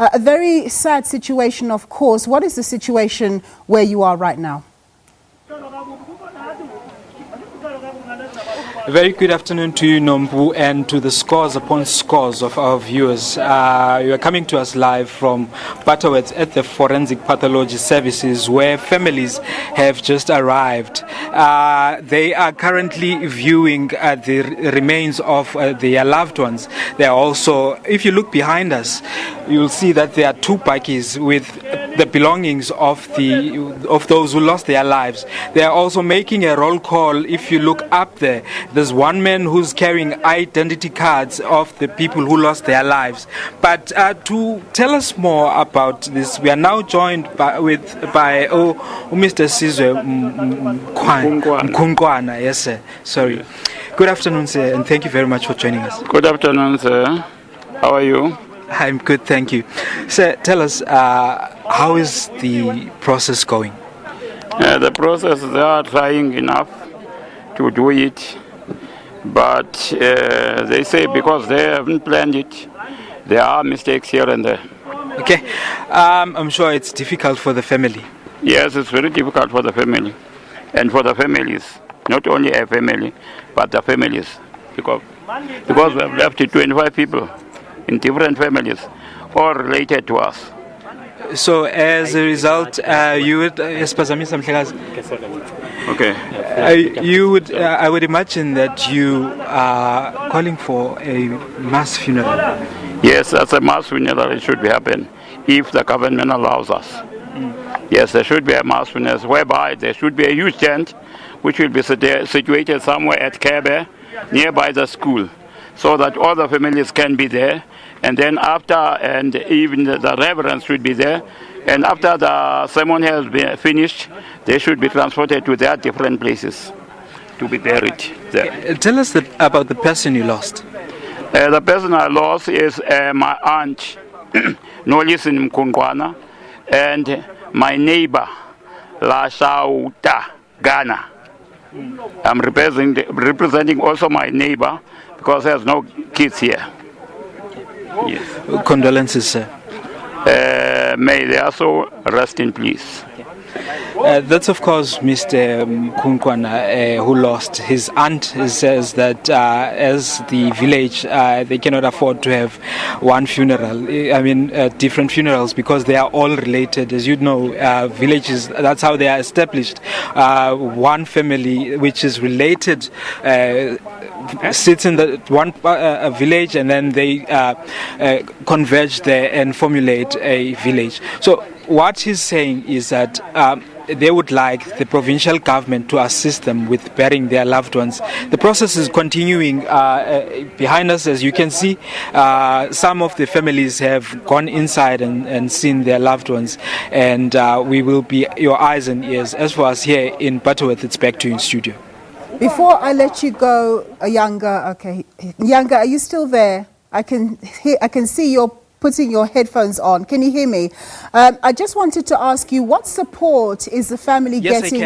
A very sad situation, of course. What is the situation where you are right now? A very good afternoon to you, Nombu, and to the scores upon scores of our viewers. You are coming to us live from Butterworth at the Forensic Pathology Services, where families have just arrived. They are currently viewing the remains of their loved ones. They are also, if you look behind us, you'll see that there are two bakkies with the belongings of those who lost their lives. They are also making a roll call. If you look up there, there's one man who's carrying identity cards of the people who lost their lives. But to tell us more about this, we are now joined by Mr. Sizwe Mkunkwana. Yes, sir. Sorry. Good afternoon, sir, and thank you very much for joining us. Good afternoon, sir. How are you? I'm good, thank you. Sir, tell us, how is the process going? The process, they are trying enough to do it, but they say because they haven't planned it, there are mistakes here and there. Okay, I'm sure it's difficult for the family. Yes, it's very difficult for the family, and for the families, not only a family, but the families, because we have left 25 people in different families, all related to us. So as a result, you would, okay. I would imagine that you are calling for a mass funeral. Yes, as a mass funeral, it should be happen if the government allows us. Yes, there should be a mass funeral whereby there should be a huge tent which will be situated somewhere at Kebe, nearby the school, so that all the families can be there. And then after, and even the reverends should be there. And after the sermon has been finished, they should be transported to their different places to be buried there. Tell us about the person you lost. The person I lost is my aunt, Nolisin Mkunkwana, and my neighbor, Lashauta Ghana. I'm representing also my neighbor because there's no kids here. Yes. Condolences, sir. May they also rest in peace. That's of course Mr. Mkunkwana, who lost his aunt. Says that as the village, they cannot afford to have one funeral. I mean, different funerals, because they are all related. As you know, villages, that's how they are established. One family which is related sits in the one village, and then they converge there and formulate a village. So what he's saying is that they would like the provincial government to assist them with burying their loved ones. The process is continuing behind us, as you can see. Some of the families have gone inside and seen their loved ones, and we will be your eyes and ears. As for us here in Butterworth, it's back to you in studio. Before I let you go, Yanga, okay. Yanga, are you still there? I can see you're putting your headphones on. Can you hear me? I just wanted to ask you, what support is the family getting? Yes, I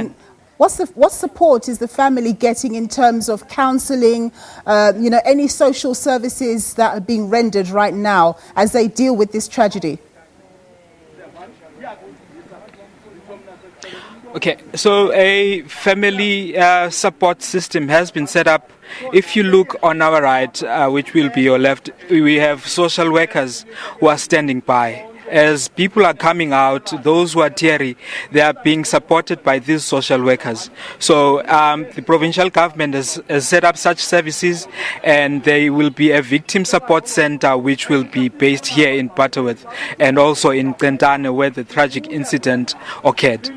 can. What support is the family getting in terms of counselling, any social services that are being rendered right now as they deal with this tragedy? Okay, so a family support system has been set up. If you look on our right, which will be your left, we have social workers who are standing by. As people are coming out, those who are teary, they are being supported by these social workers. So the provincial government has set up such services, and there will be a victim support center which will be based here in Butterworth and also in Centane, where the tragic incident occurred.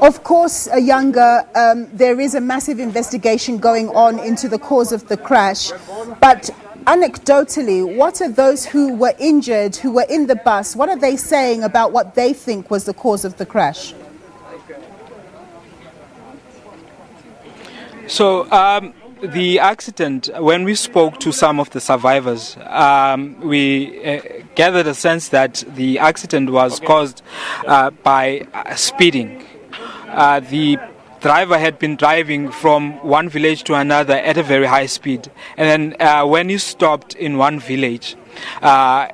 Of course, Yanga, there is a massive investigation going on into the cause of the crash, but anecdotally, what are those who were injured, who were in the bus, what are they saying about what they think was the cause of the crash? So the accident, when we spoke to some of the survivors, we gathered a sense that the accident was caused by speeding. The driver had been driving from one village to another at a very high speed, and then when he stopped in one village,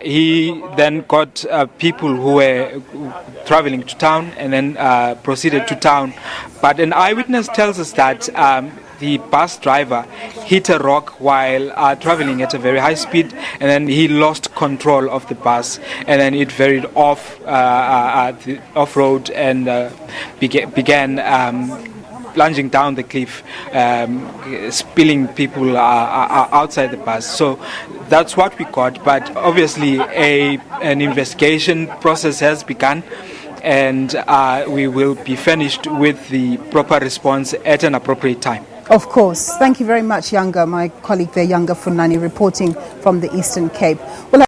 He then got people who were traveling to town and then proceeded to town. But an eyewitness tells us that the bus driver hit a rock while traveling at a very high speed, and then he lost control of the bus, and then it veered off road and began plunging down the cliff, spilling people outside the bus. So that's what we got. But obviously, an investigation process has begun, and we will be furnished with the proper response at an appropriate time. Of course. Thank you very much, Yanga. My colleague there, Yanga Funani, reporting from the Eastern Cape. Well,